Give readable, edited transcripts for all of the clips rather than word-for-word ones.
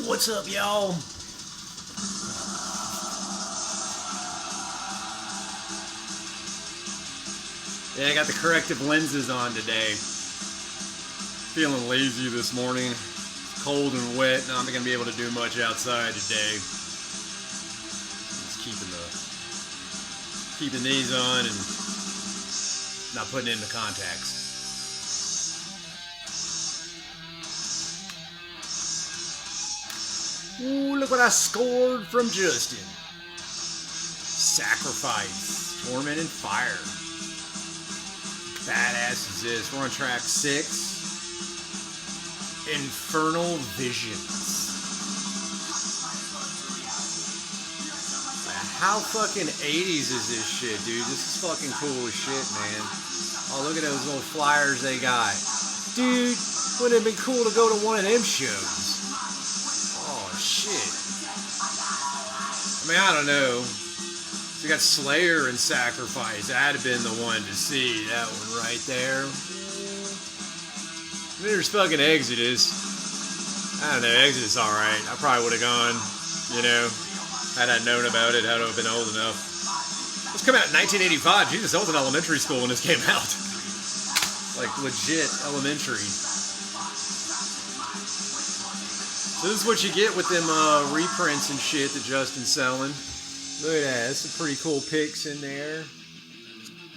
What's up, y'all? Yeah, I got the corrective lenses on today. Feeling lazy this morning. It's cold and wet. Not going to be able to do much outside today. Just keeping these on and not putting in the contacts. Ooh, look what I scored from Justin. Sacrifice, Torment and Fire. Badass is this. We're on track 6. Infernal Visions. How fucking 80s is this shit, dude? This is fucking cool as shit, man. Oh, look at those little flyers they got. Dude, wouldn't it have been cool to go to one of them shows? Shit. I mean, I don't know. So you got Slayer and Sacrifice. That'd have been the one to see. That one right there. There's fucking Exodus. I don't know. Exodus, alright. I probably would have gone, you know, had I known about it, had I been old enough. This came out in 1985. Jesus, I was in elementary school when this came out. Like, legit elementary. So this is what you get with them reprints and shit that Justin's selling. Look at that. That's some pretty cool pics in there.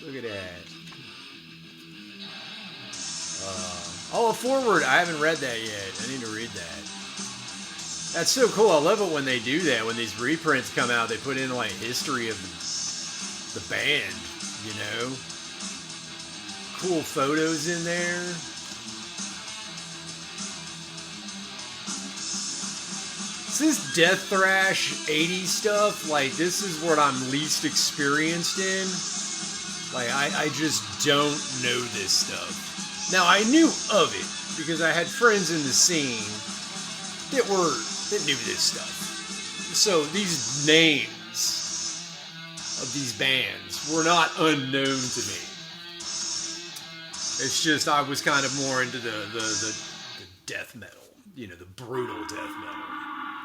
Look at that. Oh, Forward. I haven't read that yet. I need to read that. That's so cool. I love it when they do that. When these reprints come out, they put in like history of the band, you know? Cool photos in there. This death thrash 80s stuff, like, this is what I'm least experienced in. Like, I just don't know this stuff. Now, I knew of it because I had friends in the scene that knew this stuff. So these names of these bands were not unknown to me. It's just I was kind of more into the death metal, you know, the brutal death metal.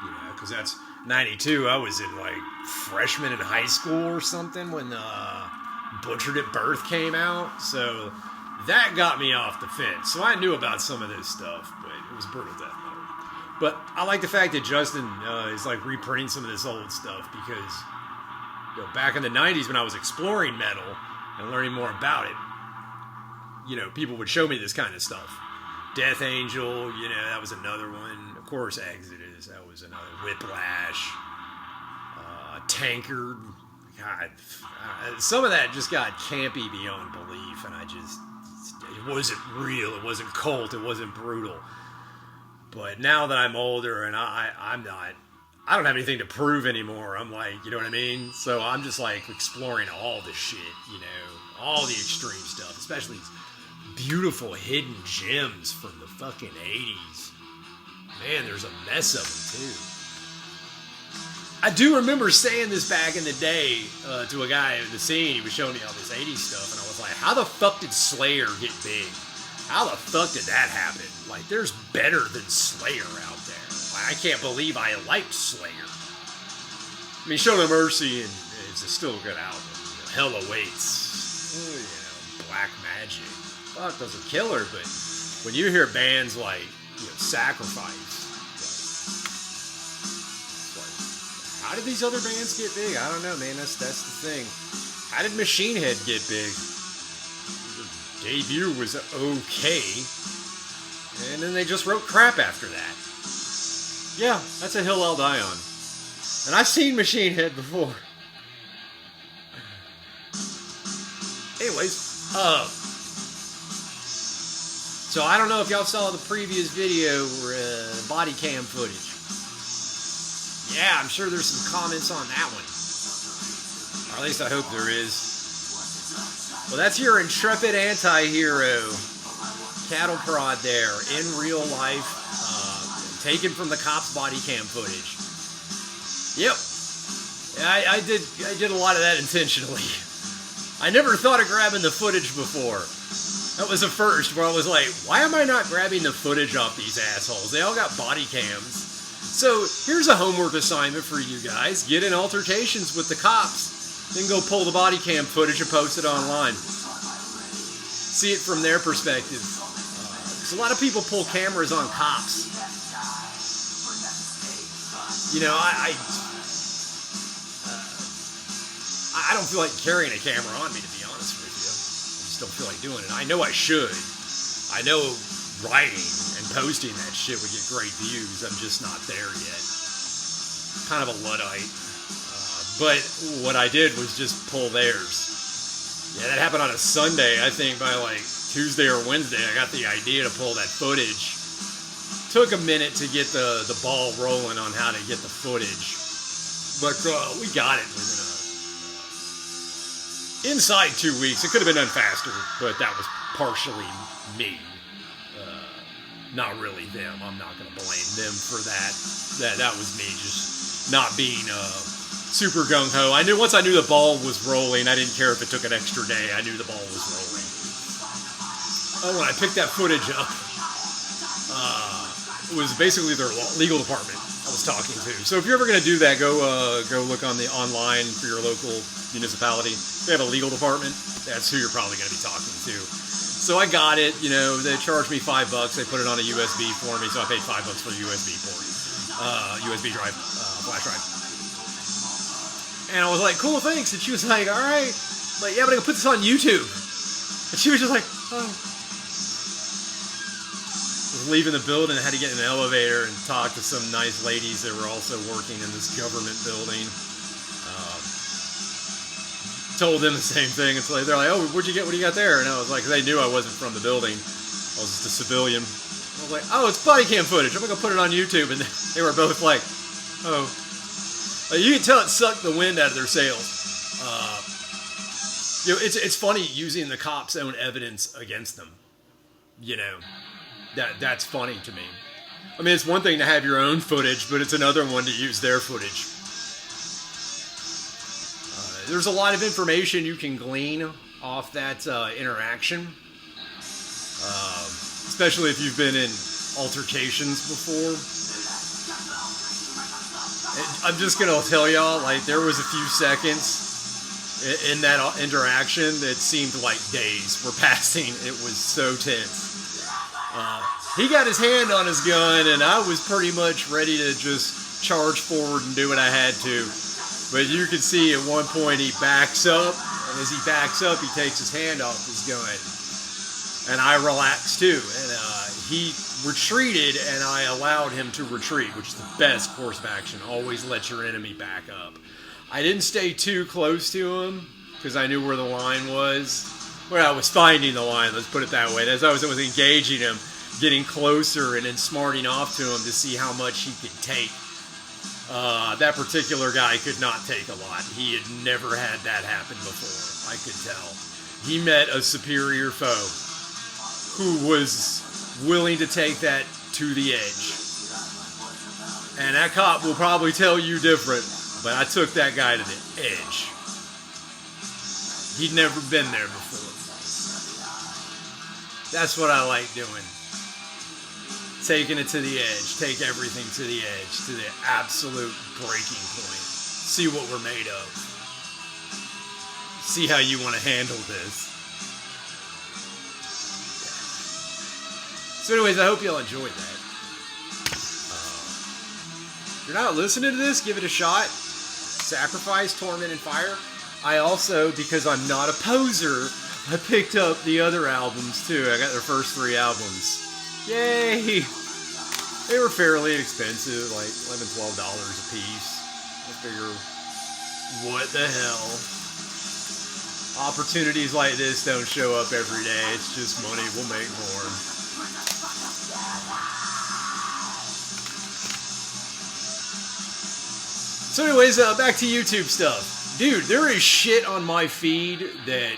You know, because that's 92. I was in like freshman in high school or something when Butchered at Birth came out. So that got me off the fence. So I knew about some of this stuff, but it was brutal death metal. But I like the fact that Justin is like reprinting some of this old stuff because, you know, back in the 90s when I was exploring metal and learning more about it, you know, people would show me this kind of stuff. Death Angel, you know, that was another one. Of course, Exodus, that was another. Whiplash, Tankard. God, some of that just got campy beyond belief, and it wasn't real, it wasn't cult, it wasn't brutal. But now that I'm older and I don't have anything to prove anymore. I'm like, you know what I mean? So I'm just like exploring all the shit, you know, all the extreme stuff, especially these beautiful hidden gems from the fucking 80s. Man, there's a mess of them, too. I do remember saying this back in the day to a guy in the scene. He was showing me all this 80s stuff, and I was like, how the fuck did Slayer get big? How the fuck did that happen? Like, there's better than Slayer out there. Like, I can't believe I liked Slayer. I mean, Show No Mercy is still a good album. You know, Hell Awaits. You know, Black Magic. Fuck, those are killer, but when you hear bands like, you know, Sacrifice, like, how did these other bands get big? I don't know, man. That's the thing. How did Machine Head get big? The debut was okay, and then they just wrote crap after that. Yeah, that's a hill I'll die on. And I've seen Machine Head before. Anyways, so I don't know if y'all saw the previous video or body cam footage. Yeah, I'm sure there's some comments on that one. Or at least I hope there is. Well, that's your intrepid anti-hero. Cattle prod there, in real life, taken from the cops' body cam footage. Yep. Yeah, I did a lot of that intentionally. I never thought of grabbing the footage before. That was a first where I was like, why am I not grabbing the footage off these assholes? They all got body cams. So here's a homework assignment for you guys. Get in altercations with the cops. Then go pull the body cam footage and post it online. See it from their perspective. Because a lot of people pull cameras on cops. You know, I don't feel like carrying a camera on me, to be honest with you. I just don't feel like doing it. I know I should. I know writing and posting that shit would get great views. I'm just not there yet. Kind of a Luddite. But what I did was just pull theirs. Yeah, that happened on a Sunday. I think by like Tuesday or Wednesday, I got the idea to pull that footage. Took a minute to get the ball rolling on how to get the footage. But we got it within inside 2 weeks. It could have been done faster, but that was partially me. Not really them. I'm not going to blame them for that. That was me just not being super gung-ho. I knew once I knew the ball was rolling, I didn't care if it took an extra day. I knew the ball was rolling. Oh, when I picked that footage up, it was basically their legal department I was talking to. So if you're ever going to do that, go look on the online for your local municipality. They have a legal department. That's who you're probably going to be talking to. So I got it. You know, they charged me $5. They put it on a USB for me, so I paid $5 for the USB port, USB drive, flash drive. And I was like, cool, thanks. And she was like, all right. Like, yeah, but I can put this on YouTube. And she was just like, oh. I was leaving the building. I had to get in an elevator and talk to some nice ladies that were also working in this government building. Told them the same thing. It's like, they're like, oh, what'd you get? What do you got there? And I was like, they knew I wasn't from the building. I was just a civilian. I was like, oh, it's body cam footage. I'm going to put it on YouTube. And they were both like, oh. You can tell it sucked the wind out of their sails. You know, it's funny using the cops' own evidence against them. You know, that's funny to me. I mean, it's one thing to have your own footage, but it's another one to use their footage. There's a lot of information you can glean off that interaction, especially if you've been in altercations before. I'm just going to tell y'all, like, there was a few seconds in that interaction that seemed like days were passing. It was so tense. He got his hand on his gun, and I was pretty much ready to just charge forward and do what I had to. But you can see at one point he backs up, and as he backs up, he takes his hand off his gun. And I relaxed too. And he retreated, and I allowed him to retreat, which is the best course of action. Always let your enemy back up. I didn't stay too close to him, because I knew where the line was. Well, I was finding the line, let's put it that way. As I was engaging him, getting closer, and then smarting off to him to see how much he could take. That particular guy could not take a lot. He had never had that happen before, I could tell. He met a superior foe who was willing to take that to the edge. And that cop will probably tell you different, but I took that guy to the edge. He'd never been there before. That's what I like doing. Taking it to the edge. Take everything to the edge. To the absolute breaking point. See what we're made of. See how you want to handle this. So anyways, I hope y'all enjoyed that. If you're not listening to this, give it a shot. Sacrifice, Torment, and Fire. I also, because I'm not a poser, I picked up the other albums too. I got their first 3 albums. Yay! They were fairly expensive, like $11, $12 a piece. I figure, what the hell? Opportunities like this don't show up every day. It's just money, we'll make more. So anyways, back to YouTube stuff. Dude, there is shit on my feed that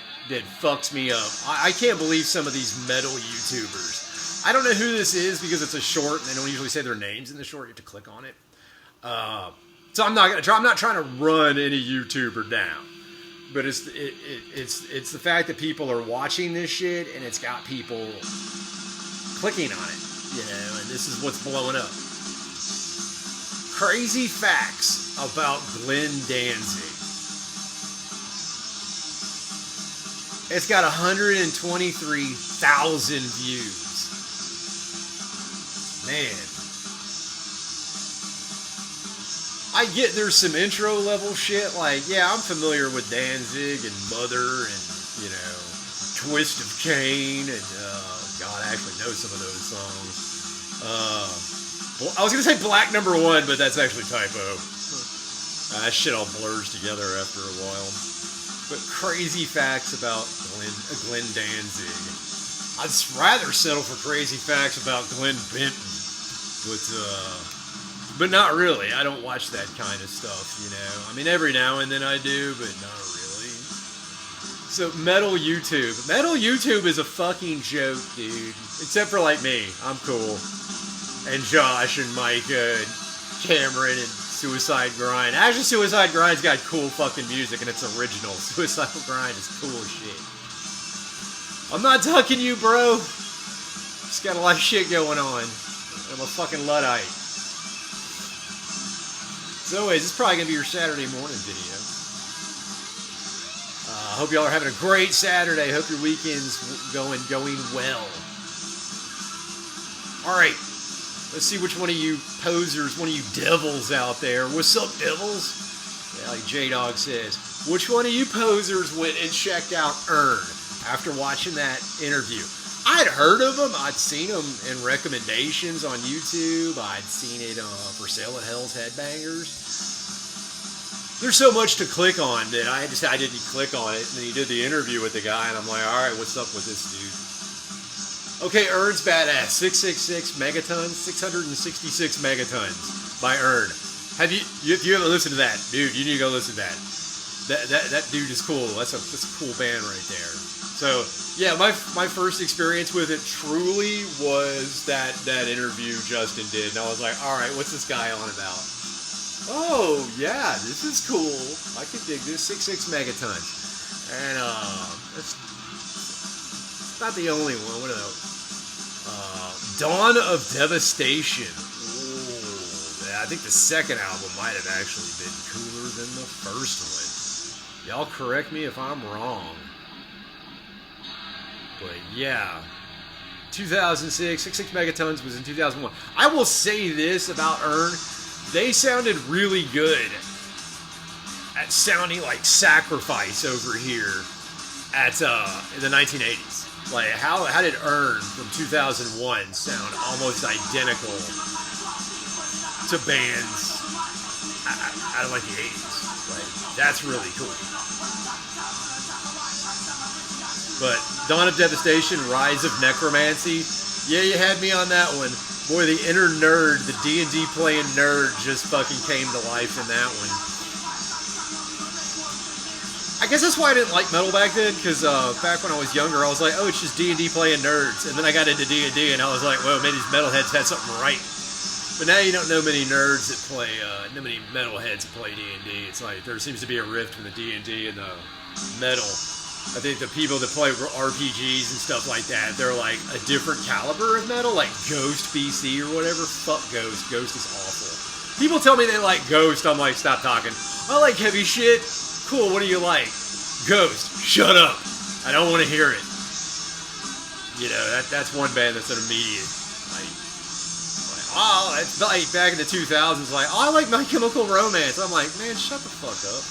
fucks me up. I can't believe some of these metal YouTubers. I don't know who this is because it's a short and they don't usually say their names in the short. You have to click on it. So I'm not trying to run any YouTuber down. But it's the fact that people are watching this shit and it's got people clicking on it, you know, and this is what's blowing up. Crazy facts about Glenn Danzig. It's got 123,000 views. Man. I get there's some intro level shit, like, yeah, I'm familiar with Danzig and Mother and, you know, Twist of Cain and, God, I actually know some of those songs. I was going to say Black Number One, but that's actually typo. That shit all blurs together after a while. But crazy facts about Glenn Danzig. I'd rather settle for crazy facts about Glenn Benton. But not really. I don't watch that kind of stuff, you know. I mean, every now and then I do, but not really. So, Metal YouTube. Metal YouTube is a fucking joke, dude. Except for, like, me. I'm cool. And Josh and Micah and Cameron and Suicide Grind. Actually, Suicide Grind's got cool fucking music and it's original. Suicide Grind is cool as shit. I'm not tucking you, bro. Just got a lot of shit going on. I'm a fucking Luddite. So anyways, this is probably going to be your Saturday morning video. I hope y'all are having a great Saturday. Hope your weekend's going well. Alright. Let's see which one of you posers, one of you devils out there. What's up, devils? Yeah, like J-Dog says. Which one of you posers went and checked out Earn after watching that interview? I'd heard of him. I'd seen him in recommendations on YouTube. I'd seen it for sale at Hell's Headbangers. There's so much to click on that I decided to click on it. And then he did the interview with the guy, and I'm like, all right, what's up with this dude? Okay, Earn's badass. 666 megatons, 666 megatons by Earn. If you haven't listened to that, dude, you need to go listen to that. That dude is cool. That's a cool band right there. So yeah, my first experience with it truly was that interview Justin did, and I was like, all right, what's this guy on about? Oh yeah, this is cool. I can dig this. 66 megatons, and it's not the only one. What are those? Dawn of Devastation. Ooh, yeah, I think the second album might have actually been cooler than the first one. Y'all correct me if I'm wrong. But yeah, 2006, 66 megatons was in 2001. I will say this about Earn. They sounded really good at sounding like Sacrifice over here at in the 1980s. Like, how did Earn from 2001 sound almost identical to bands out of like the 80s? Like, that's really cool. But Dawn of Devastation, Rise of Necromancy, yeah, you had me on that one. Boy, the inner nerd, the D&D playing nerd just fucking came to life in that one. I guess that's why I didn't like metal back then, because back when I was younger, I was like, oh, it's just D&D playing nerds. And then I got into D&D, and I was like, well, maybe these metalheads had something right. But now you don't know many nerds that play, no many metalheads that play D&D. It's like, there seems to be a rift between the D&D and the metal. I think the people that play RPGs and stuff like that, they're like a different caliber of metal, like Ghost BC or whatever. Fuck Ghost. Ghost is awful. People tell me they like Ghost. I'm like, stop talking. I like heavy shit. Cool, what do you like? Ghost. Shut up. I don't want to hear it. You know, that's one band that's an immediate. Like, oh, it's like back in the 2000s, like, oh, I like My Chemical Romance. I'm like, man, shut the fuck up.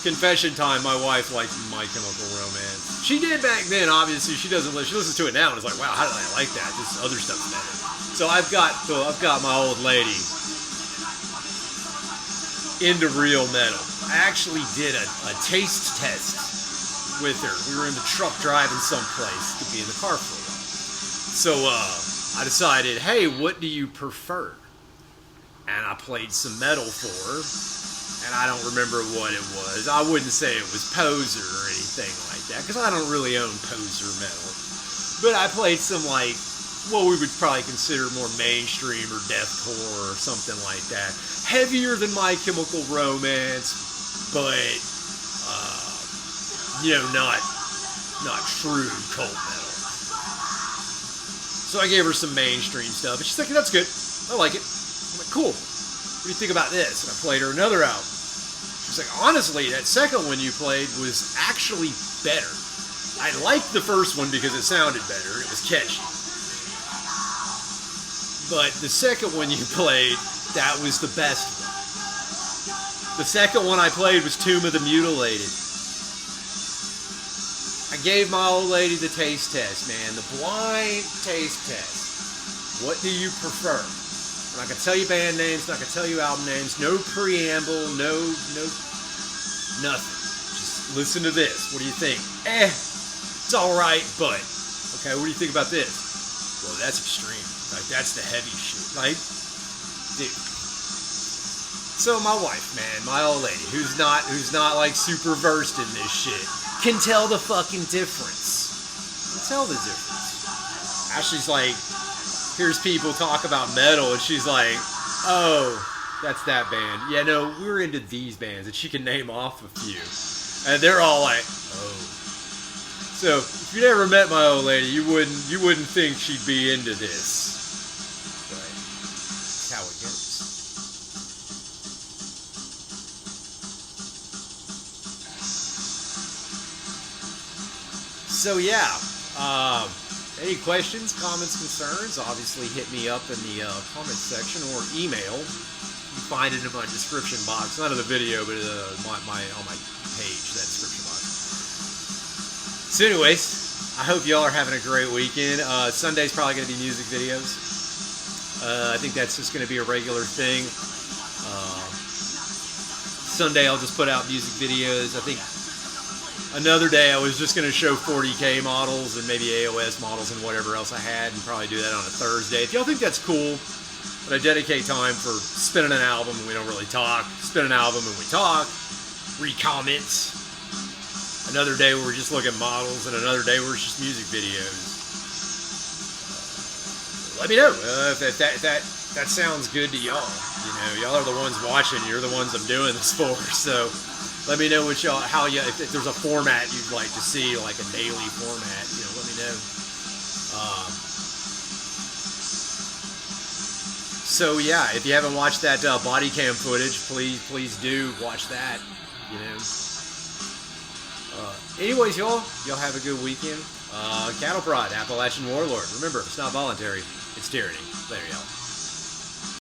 Confession time, my wife likes My Chemical Romance. She did back then, obviously. She doesn't listen. She listens to it now and is like, wow, how did I like that? This other stuff's better. So I've got my old lady into real metal. I actually did a taste test with her. We were in the truck driving someplace to be in the car for a while. So I decided, hey, what do you prefer? And I played some metal for her. And I don't remember what it was. I wouldn't say it was Poser or anything like that, because I don't really own Poser metal. But I played some, like, what we would probably consider more mainstream or deathcore or something like that. Heavier than My Chemical Romance, but, you know, not true cult metal. So I gave her some mainstream stuff, and she's like, that's good. I like it. I'm like, cool. What do you think about this? And I played her another album. She's like, honestly, that second one you played was actually better. I liked the first one because it sounded better. It was catchy. But the second one you played, that was the best one. The second one I played was Tomb of the Mutilated. I gave my old lady the taste test, man. The blind taste test. What do you prefer? I'm not going to tell you band names, not going to tell you album names, no preamble, no, nothing. Just listen to this. What do you think? It's alright, but. Okay, what do you think about this? Well, that's extreme. Like, that's the heavy shit. Like, dude. So my wife, man, my old lady, who's not like super versed in this shit, can tell the fucking difference. Can tell the difference. Ashley's like, hears people talk about metal, and she's like, oh, that's that band. Yeah, no, we're into these bands, and she can name off a few, and they're all like, oh. So if you never met my old lady, you wouldn't think she'd be into this. But that's how it goes. So yeah, any questions, comments, concerns, obviously hit me up in the comment section or email. You find it in my description box, not in the video, but on my page, that description box. So anyways, I hope y'all are having a great weekend. Sunday's probably going to be music videos. I think that's just going to be a regular thing. Sunday I'll just put out music videos. I think another day I was just going to show 40K models and maybe AOS models and whatever else I had, and probably do that on a Thursday. If y'all think that's cool, but I dedicate time for spinning an album and we don't really talk, spin an album and we talk, read comments. Another day we're just looking at models, and another day we're just music videos. Let me know if that sounds good to y'all. You know, y'all are the ones watching. You're the ones I'm doing this for. So let me know what y'all, if there's a format you'd like to see, like a daily format. You know, let me know. So yeah, if you haven't watched that body cam footage, please do watch that. You know. Anyways, y'all have a good weekend. Cattle Prod, Appalachian Warlord. Remember, it's not voluntary, it's tyranny. Later, y'all.